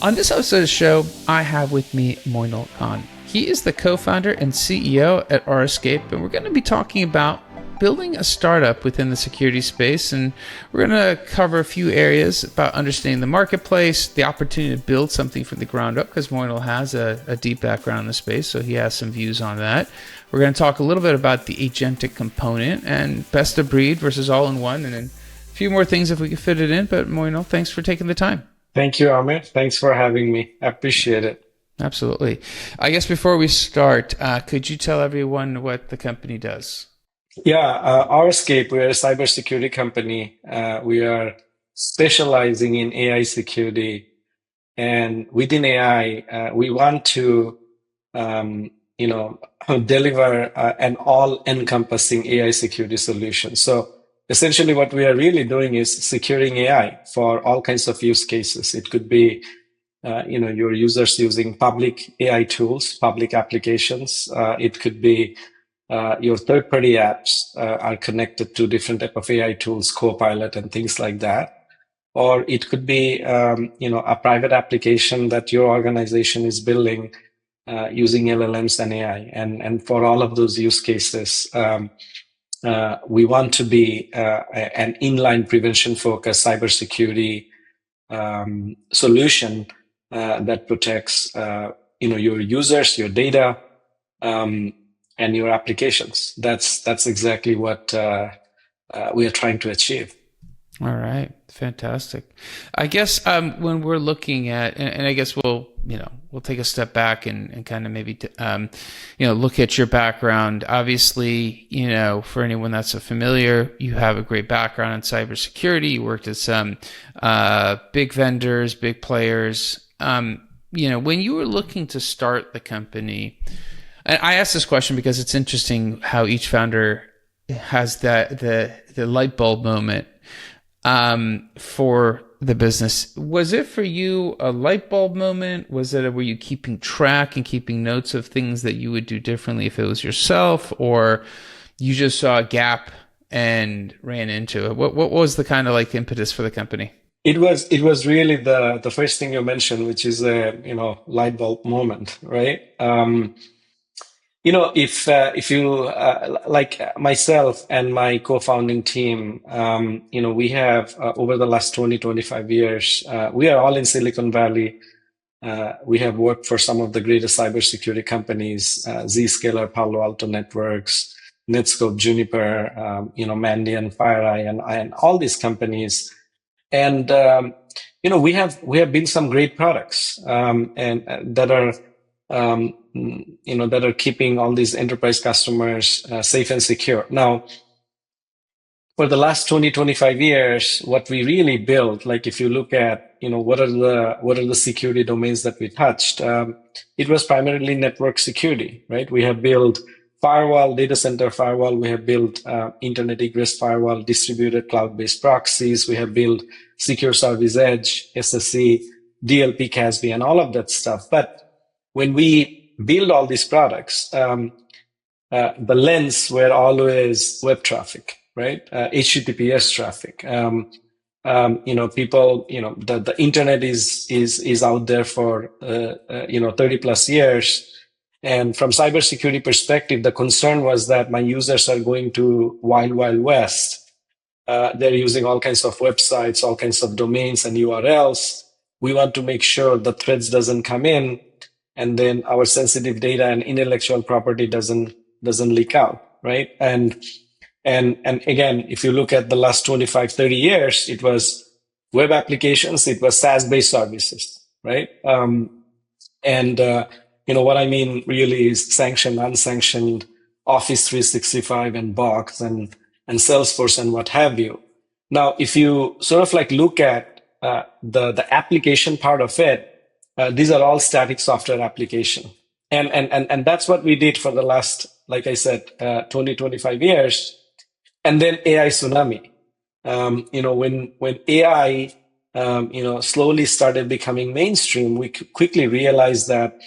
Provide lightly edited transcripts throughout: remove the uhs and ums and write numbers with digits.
On this episode of the show, I have with me Moinul Khan. He is the co-founder and CEO at Aurascape, and we're going to be talking about building a startup within the security space, and we're going to cover a few areas about understanding the marketplace, the opportunity to build something from the ground up, because Moinul has a deep background in the space, so he has some views on that. We're going to talk a little bit about the agentic component and best of breed versus all-in-one, and then a few more things if we can fit it in. But Moinul, thanks for taking the time. Thank you, Amir. Thanks for having me. I appreciate it. Absolutely. I guess before we start, could you tell everyone what the company does? Yeah, Aurascape, we're a cybersecurity company. We are specializing in AI security. And within AI, we want to, deliver an all-encompassing AI security solution. So essentially what we are really doing is securing AI for all kinds of use cases. It could be your users using public AI tools, public applications. It could be your third-party apps are connected to different type of AI tools, Copilot and things like that. Or it could be, a private application that your organization is building using LLMs and AI. And for all of those use cases, we want to be an inline prevention-focused cybersecurity solution that protects, your users, your data, and your applications. That's exactly what we are trying to achieve. All right, fantastic. I guess when we're looking at, and I guess we'll take a step back and kind of maybe look at your background. Obviously, for anyone that's familiar, you have a great background in cybersecurity. You worked at some big vendors, big players. When you were looking to start the company, and I ask this question because it's interesting how each founder has the light bulb moment for the business. Was it for you a light bulb moment? Were you keeping track and keeping notes of things that you would do differently if it was yourself, or you just saw a gap and ran into it? What was the kind of like impetus for the company? It was really the first thing you mentioned, which is a light bulb moment, right? If you like myself and my co-founding team, we have over the last 25 years, we are all in Silicon Valley. We have worked for some of the greatest cybersecurity companies, Zscaler, Palo Alto Networks, Netscope, Juniper, Mandiant, FireEye, and all these companies. And we have built some great products and that are that are keeping all these enterprise customers safe and secure. Now, for the last 25 years, what we really built, like if you look at what are the security domains that we touched, it was primarily network security, right? We have built firewall, data center firewall. We have built internet egress firewall, distributed cloud-based proxies. We have built secure service edge, SSE, DLP, CASB, and all of that stuff. But when we build all these products, the lens were always web traffic, right? HTTPS traffic. People, the internet is out there for 30 plus years. And from cybersecurity perspective, the concern was that my users are going to wild, wild west. They're using all kinds of websites, all kinds of domains and URLs. We want to make sure the threats doesn't come in, and then our sensitive data and intellectual property doesn't leak out, right? And again, if you look at the last 25, 30 years, it was web applications, it was SaaS-based services, right? What I mean really is sanctioned, unsanctioned, Office 365 and Box and Salesforce and what have you. Now, if you sort of like look at the application part of it, these are all static software application. And that's what we did for the last, like I said, 25 years. And then AI tsunami. When AI, slowly started becoming mainstream, we quickly realized that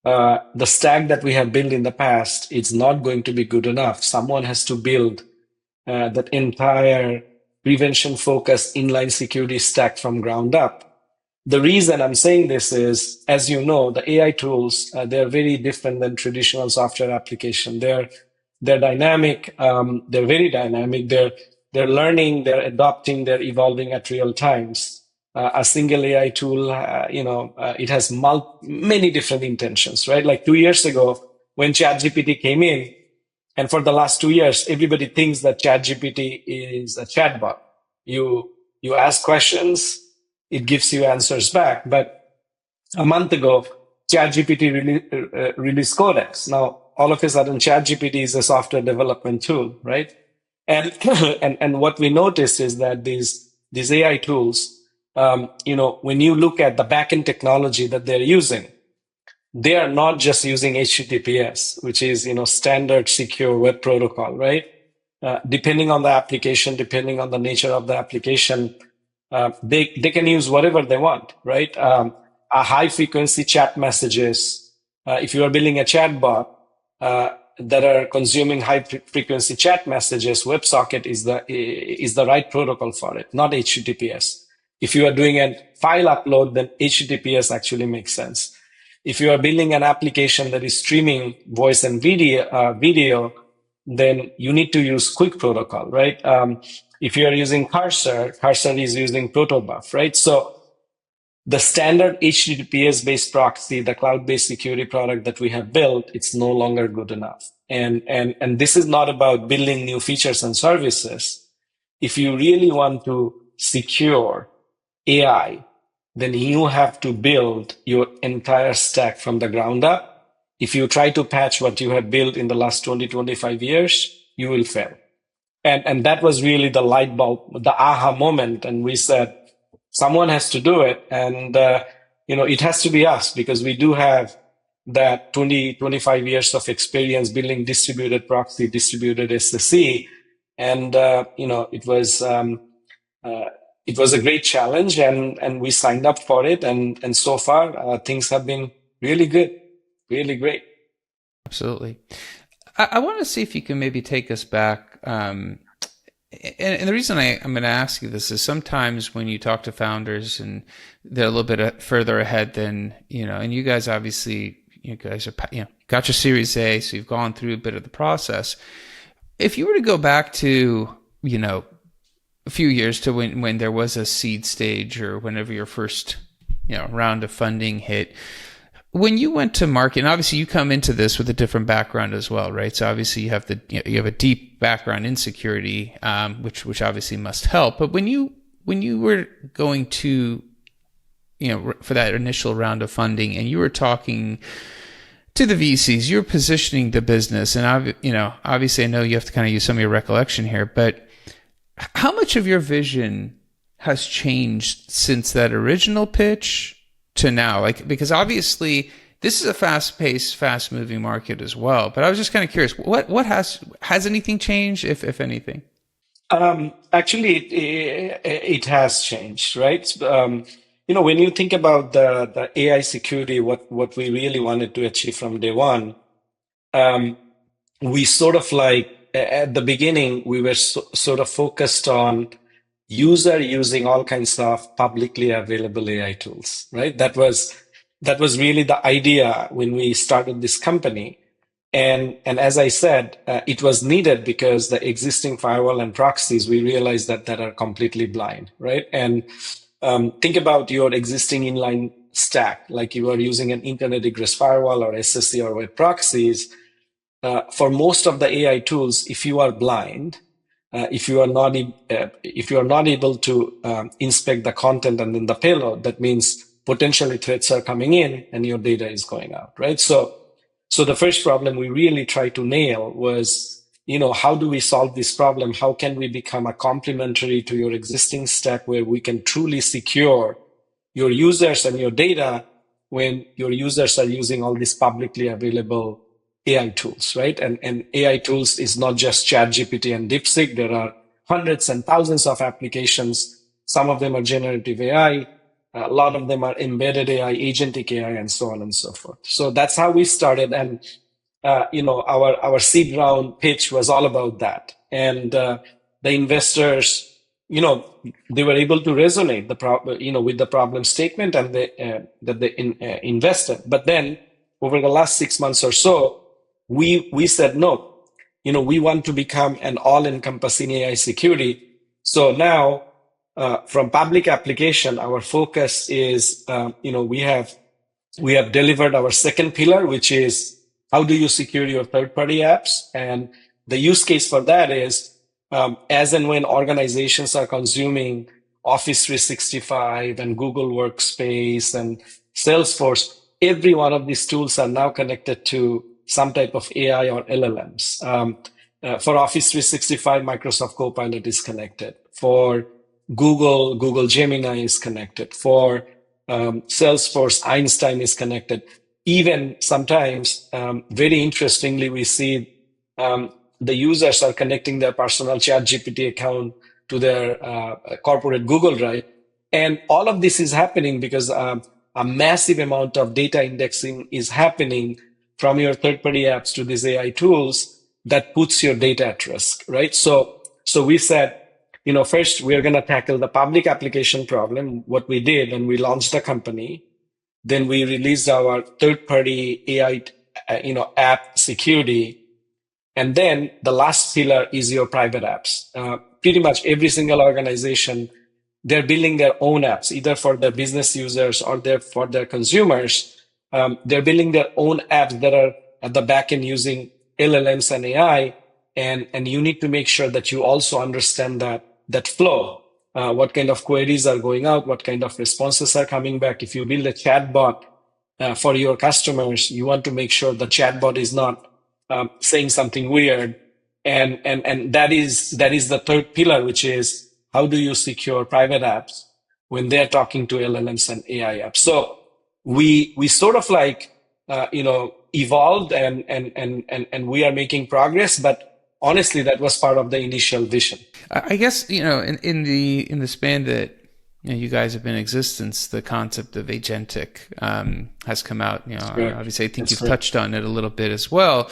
the stack that we have built in the past is not going to be good enough. Someone has to build that entire prevention-focused inline security stack from ground up. The reason I'm saying this is, as you know, the AI tools, they're very different than traditional software application. They're dynamic. They're very dynamic. They're learning. They're adopting. They're evolving at real times. A single AI tool, it has many different intentions, right? Like 2 years ago, when ChatGPT came in, and for the last 2 years, everybody thinks that ChatGPT is a chatbot. You ask questions, it gives you answers back. But a month ago, ChatGPT released Codex. Now, all of a sudden, ChatGPT is a software development tool, right? And and what we noticed is that these AI tools, when you look at the backend technology that they're using, they are not just using HTTPS, which is standard secure web protocol, right? Depending on the application, depending on the nature of the application, they can use whatever they want, right? A high frequency chat messages. If you are building a chatbot that are consuming high frequency chat messages, WebSocket is the right protocol for it, not HTTPS. If you are doing a file upload, then HTTPS actually makes sense. If you are building an application that is streaming voice and video, then you need to use quick protocol, right? If you are using Cursor is using protobuf, right? So the standard HTTPS based proxy, the cloud-based security product that we have built, it's no longer good enough. And this is not about building new features and services. If you really want to secure AI, then you have to build your entire stack from the ground up. If you try to patch what you have built in the last 20, 25 years, you will fail. And that was really the light bulb, the aha moment. And we said, someone has to do it. And, it has to be us because we do have that 20, 25 years of experience building distributed proxy, distributed SSE. And, it was a great challenge and we signed up for it. And so far, things have been really good, really great. Absolutely. I want to see if you can maybe take us back. And the reason I'm going to ask you this is sometimes when you talk to founders and they're a little bit further ahead than, and you guys obviously, you guys are, got your Series A, so you've gone through a bit of the process. If you were to go back to, a few years to when there was a seed stage or whenever your first, round of funding hit, when you went to market, and obviously you come into this with a different background as well, right? So obviously you have a deep background in security, which obviously must help. But when you were going to, for that initial round of funding, and you were talking to the VCs, you're positioning the business, and obviously I know you have to kind of use some of your recollection here, but how much of your vision has changed since that original pitch to now? Because obviously this is a fast-paced, fast-moving market as well. But I was just kind of curious, what has anything changed, if anything? Actually, it has changed, right? When you think about the AI security, what we really wanted to achieve from day one, we sort of at the beginning, we were sort of focused on user using all kinds of publicly available AI tools, right? That was really the idea when we started this company. And as I said, it was needed because the existing firewall and proxies, we realized that are completely blind, right? And think about your existing inline stack, like you are using an internet egress firewall or SSE or web proxies. For most of the AI tools, if you are blind, if you are not able to inspect the content and then the payload, that means potentially threats are coming in and your data is going out, right? So the first problem we really tried to nail was, how do we solve this problem? How can we become a complementary to your existing stack where we can truly secure your users and your data when your users are using all these publicly available AI tools, right? And AI tools is not just ChatGPT and DeepSeek. There are hundreds and thousands of applications. Some of them are generative AI. A lot of them are embedded AI, agentic AI, and so on and so forth. So that's how we started. And, our seed round pitch was all about that. And the investors, they were able to resonate with the problem statement and that they invested. But then over the last 6 months or so, we said no. We want to become an all-encompassing AI security. So now, from public application, our focus is, we have delivered our second pillar, which is how do you secure your third-party apps? And the use case for that is, as and when organizations are consuming Office 365 and Google Workspace and Salesforce, every one of these tools are now connected to some type of AI or LLMs. For Office 365, Microsoft Copilot is connected. For Google Gemini is connected. For Salesforce, Einstein is connected. Even sometimes, very interestingly, we see the users are connecting their personal ChatGPT account to their corporate Google Drive. And all of this is happening because a massive amount of data indexing is happening from your third-party apps to these AI tools that puts your data at risk, right? So we said, first we're going to tackle the public application problem, what we did, and we launched the company. Then we released our third-party AI, app security. And then the last pillar is your private apps. Pretty much every single organization, they're building their own apps, either for their business users or for their consumers. They're building their own apps that are at the back end using LLMs and AI. And you need to make sure that you also understand that flow. What kind of queries are going out? What kind of responses are coming back? If you build a chatbot for your customers, you want to make sure the chatbot is not saying something weird. And that is the third pillar, which is how do you secure private apps when they're talking to LLMs and AI apps? So we sort of evolved and we are making progress, but honestly, that was part of the initial vision. I guess, in the span that you guys have been in existence, the concept of agentic has come out. Obviously, I think you've touched on it a little bit as well.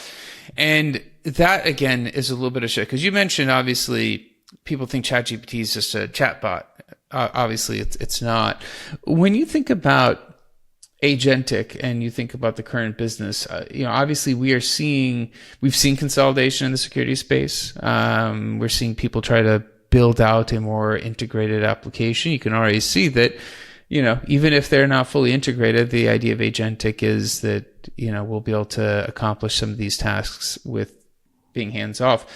And that, again, is a little bit of shit. Because you mentioned, obviously, people think ChatGPT is just a chatbot. Obviously, it's not. When you think about agentic and you think about the current business, obviously we've seen consolidation in the security space. We're seeing people try to build out a more integrated application. You can already see that, even if they're not fully integrated, the idea of agentic is that, we'll be able to accomplish some of these tasks with being hands off.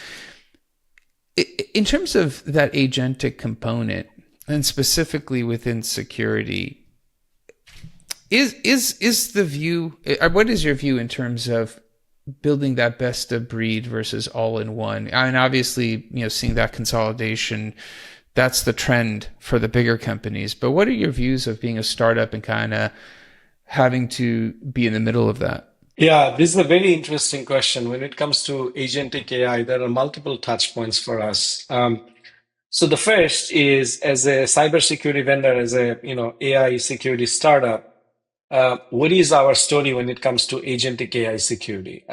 In terms of that agentic component, and specifically within security, is the view, what is your view in terms of building that best of breed versus all in one? And obviously, seeing that consolidation, that's the trend for the bigger companies. But what are your views of being a startup and kind of having to be in the middle of that? Yeah, this is a very interesting question. When it comes to agentic AI, there are multiple touch points for us. So the first is, as a cybersecurity vendor, as a AI security startup, what is our story when it comes to agentic AI security?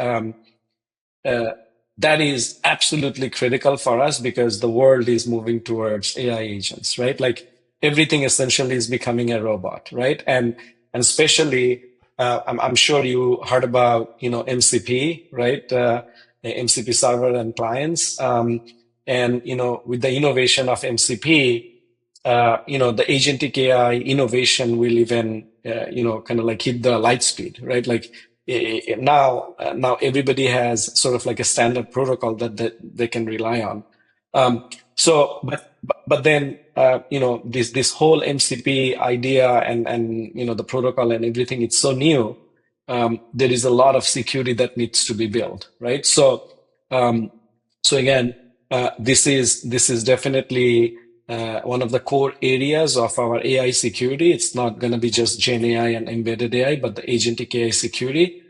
That is absolutely critical for us because the world is moving towards AI agents, right? Like everything essentially is becoming a robot, right? And especially, I'm sure you heard about, MCP, right? MCP server and clients. And, with the innovation of MCP, the agentic AI innovation will even, kind of like hit the light speed, right? Like now everybody has sort of like a standard protocol that they can rely on. But then, this whole MCP idea and the protocol and everything, it's so new. There is a lot of security that needs to be built, right? So again, this is definitely one of the core areas of our AI security. It's not going to be just Gen AI and embedded AI, but the agentic AI security,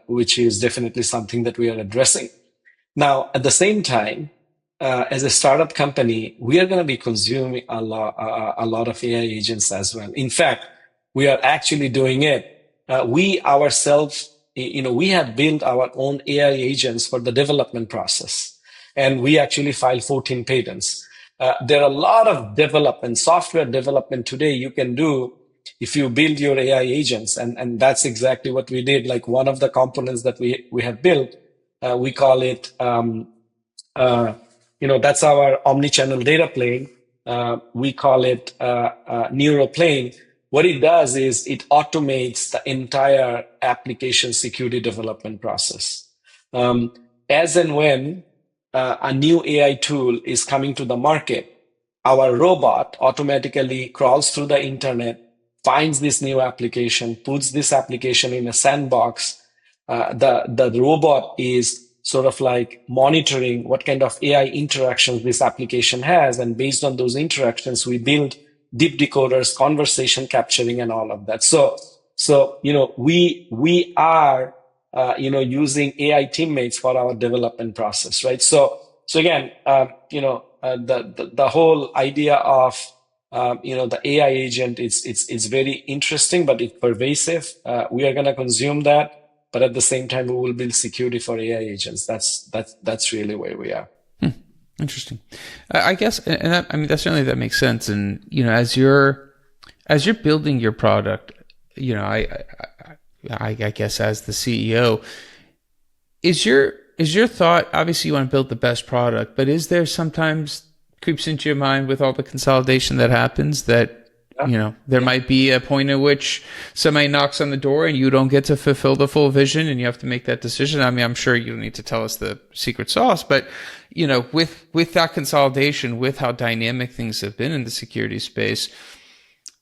which is definitely something that we are addressing. Now, at the same time, as a startup company, we are going to be consuming a lot of AI agents as well. In fact, we are actually doing it. We ourselves, we have built our own AI agents for the development process, and we actually filed 14 patents. There are a lot of development, software development today you can do if you build your AI agents. And that's exactly what we did. Like one of the components that we have built, we call it, that's our omnichannel data plane. We call it Neuroplane. What it does is it automates the entire application security development process. As and when a new AI tool is coming to the market, our robot automatically crawls through the internet, finds this new application, puts this application in a sandbox. The robot is sort of like monitoring what kind of AI interactions this application has. And based on those interactions, we build deep decoders, conversation capturing, and all of that. So we are using AI teammates for our development process, right? So again, the whole idea of the AI agent, it's very interesting, but it's pervasive. We are going to consume that, but at the same time, we will build security for AI agents. That's really where we are. Interesting. I guess, and that, I mean, that certainly that makes sense. And as you're building your product, I guess as the CEO, is your thought, obviously you want to build the best product, but is there sometimes creeps into your mind with all the consolidation that happens that there might be a point at which somebody knocks on the door and you don't get to fulfill the full vision and you have to make that decision? I mean, I'm sure you don't need to tell us the secret sauce, but with that consolidation, with how dynamic things have been in the security space,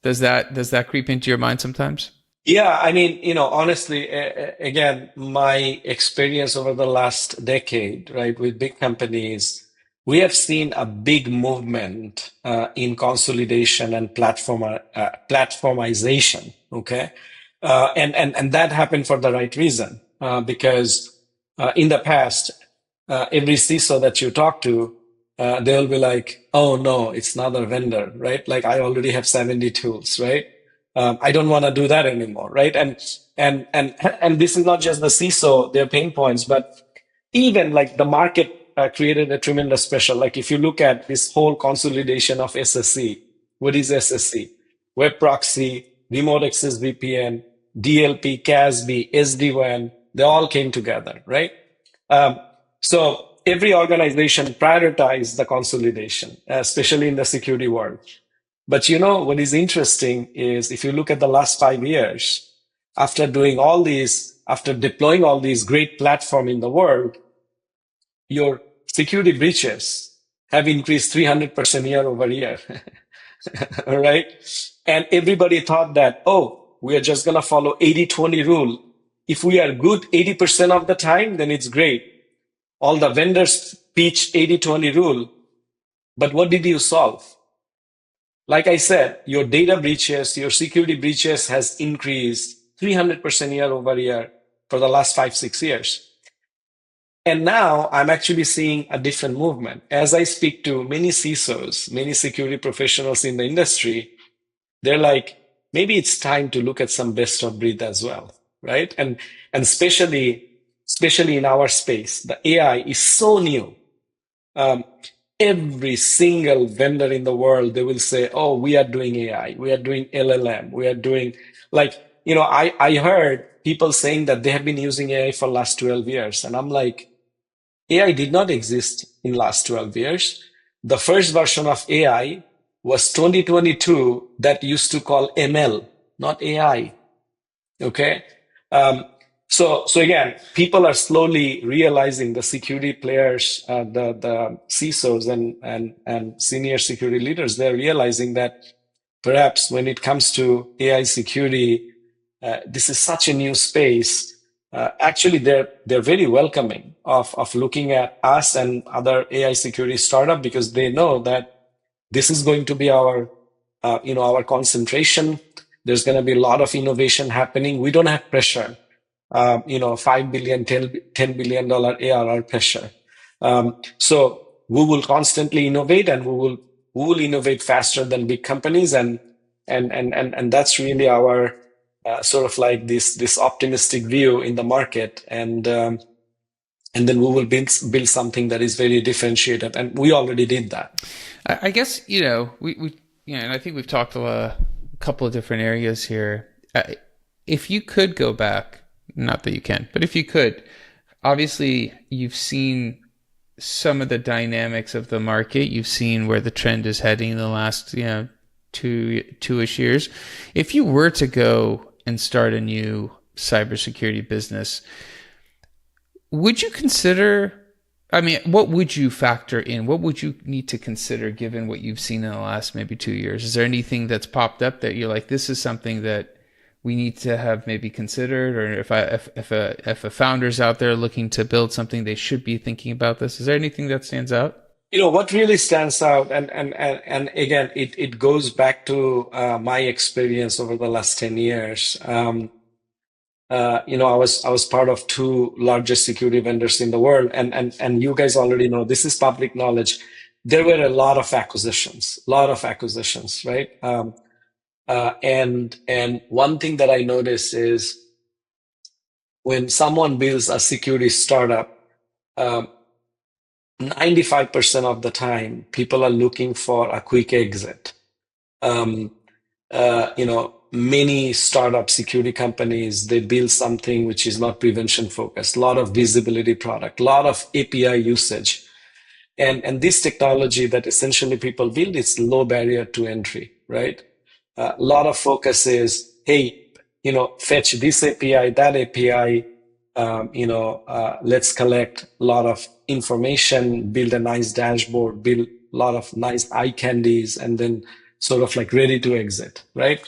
does that creep into your mind sometimes? Yeah, I mean, honestly, again, my experience over the last decade, right, with big companies, we have seen a big movement in consolidation and platformization. Okay, and that happened for the right reason, because in the past, every CISO that you talk to, they'll be like, "Oh no, it's another vendor," right? Like I already have 70 tools, right? I don't want to do that anymore, right? And this is not just the CISO, their pain points, but even like the market created a tremendous pressure. Like if you look at this whole consolidation of SSE, what is SSE? Web proxy, remote access VPN, DLP, CASB, SD-WAN, they all came together, right? So every organization prioritized the consolidation, especially in the security world. But what is interesting is if you look at the last 5 years, after deploying all these great platforms in the world, your security breaches have increased 300% year over year. All right. And everybody thought that, we are just going to follow 80-20 rule. If we are good 80% of the time, then it's great. All the vendors pitch 80-20 rule. But what did you solve? Like I said, your data breaches, your security breaches has increased 300% year over year for the last 5-6 years. And now I'm actually seeing a different movement. As I speak to many CISOs, many security professionals in the industry, they're like, maybe it's time to look at some best of breed as well, right? And especially in our space, the AI is so new. Every single vendor in the world, they will say, we are doing AI, we are doing LLM, we are doing I heard people saying that they have been using AI for the last 12 years. And I'm like, AI did not exist in the last 12 years. The first version of AI was 2022 that used to call ML, not AI. Okay. So again, people are slowly realizing, the security players, the CISOs and senior security leaders, they're realizing that perhaps when it comes to AI security, this is such a new space. Actually, they're very welcoming of looking at us and other AI security startup, because they know that this is going to be our concentration. There's going to be a lot of innovation happening. We don't have pressure. $5 billion, $10 billion ARR pressure. So we will constantly innovate, and we will innovate faster than big companies, and that's really our sort of like this optimistic view in the market. And and then we will build something that is very differentiated. And we already did that. I guess, we and I think we've talked a couple of different areas here. If you could go back, not that you can, but if you could, obviously you've seen some of the dynamics of the market. You've seen where the trend is heading in the last, two-ish years. If you were to go and start a new cybersecurity business, would you consider, what would you factor in? What would you need to consider given what you've seen in the last maybe 2 years? Is there anything that's popped up that you're like, this is something that we need to have maybe considered? Or if a founder's out there looking to build something, they should be thinking about this. Is there anything that stands out? What really stands out, and again, it goes back to my experience over the last 10 years. I was part of two largest security vendors in the world, and you guys already know, this is public knowledge. There were a lot of acquisitions, right? And one thing that I noticed is when someone builds a security startup, 95% of the time, people are looking for a quick exit. Many startup security companies, they build something which is not prevention focused, a lot of visibility product, a lot of API usage. And this technology that essentially people build is low barrier to entry, right? A lot of focus is, hey, fetch this API, that API, let's collect a lot of information, build a nice dashboard, build a lot of nice eye candies, and then sort of like ready to exit, right?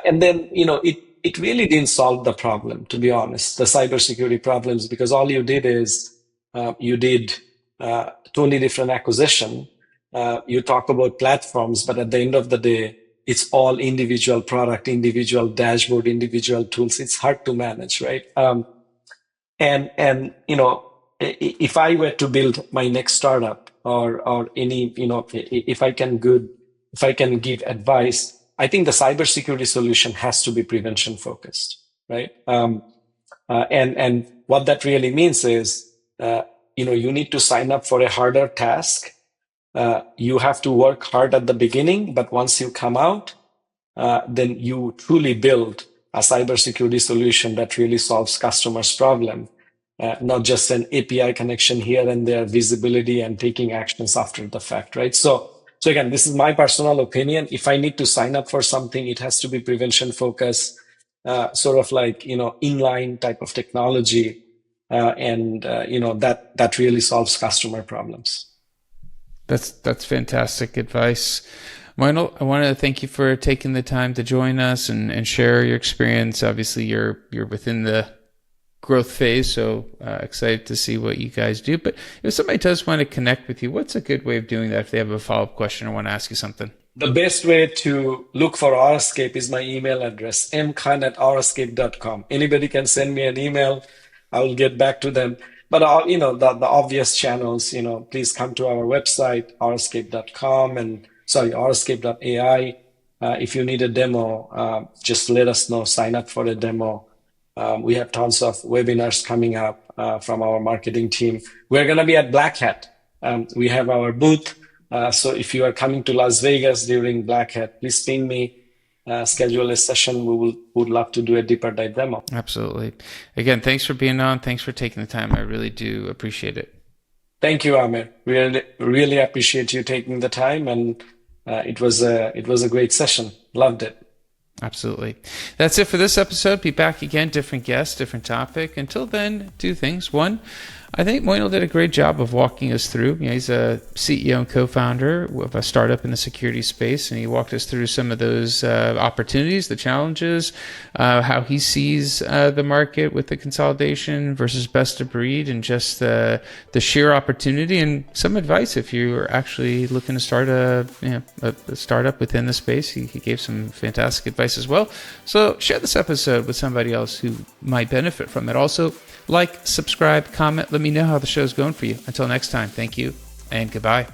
And then, it really didn't solve the problem, to be honest, the cybersecurity problems, because all you did is you did 20 different acquisition. You talk about platforms, but at the end of the day, it's all individual product, individual dashboard, individual tools. It's hard to manage, right? If I were to build my next startup or any, if I can give advice, I think the cybersecurity solution has to be prevention focused, right? And what that really means is, you need to sign up for a harder task. You have to work hard at the beginning, but once you come out, then you truly build a cybersecurity solution that really solves customers' problem, not just an API connection here and there, visibility and taking actions after the fact, right? So again, this is my personal opinion. If I need to sign up for something, it has to be prevention focused, sort of like, inline type of technology, that really solves customer problems. That's fantastic advice. Moinul, I want to thank you for taking the time to join us and share your experience. Obviously, you're within the growth phase, so excited to see what you guys do. But if somebody does want to connect with you, what's a good way of doing that if they have a follow-up question or want to ask you something? The best way to look for Aurascape is my email address, mkhan@aurascape.com. Anybody can send me an email. I will get back to them. But, the obvious channels, please come to our website, aurascape.com, and aurascape.ai. If you need a demo, just let us know, sign up for a demo. We have tons of webinars coming up from our marketing team. We're going to be at Black Hat. We have our booth. So if you are coming to Las Vegas during Black Hat, please ping me. Schedule a session. We would love to do a deeper dive demo. Absolutely. Again, thanks for being on. Thanks for taking the time. I really do appreciate it. Thank you, Amir. We really appreciate you taking the time, and it was a great session. Loved it. Absolutely. That's it for this episode. Be back again, different guest, different topic. Until then, two things. One, I think Moinul did a great job of walking us through. He's a CEO and co-founder of a startup in the security space, and he walked us through some of those opportunities, the challenges, how he sees the market with the consolidation versus best of breed, and just the sheer opportunity, and some advice if you're actually looking to start a startup within the space. He gave some fantastic advice as well. So share this episode with somebody else who might benefit from it. Also, like, subscribe, comment, let me know how the show's going for you. Until next time, thank you and goodbye.